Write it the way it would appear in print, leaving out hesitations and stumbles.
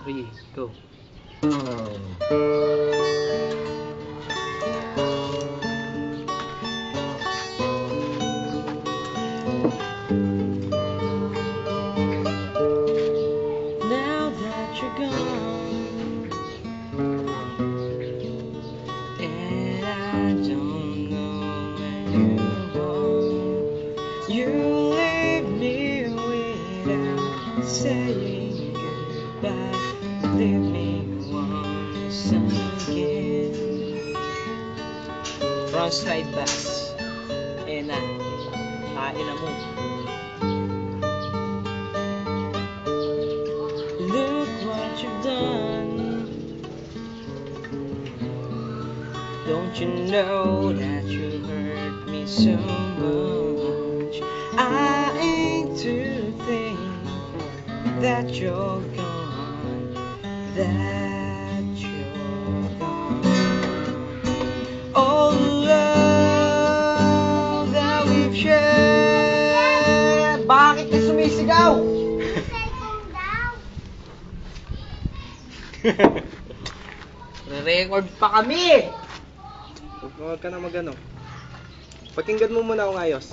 3, go. Now that you're gone, and I don't know where you are, you leave me without saying goodbye. Leave me once again. Front slide backs. Ayan na. Kain na mo. Look what you've done. Don't you know that you hurt me so much? I ain't to think that you're gone, that you're gone. All the love that we've shared. Bakit ka sumisigaw? Re-record pa kami! Huwag ka na magano. Pakinggan mo muna akong ayos.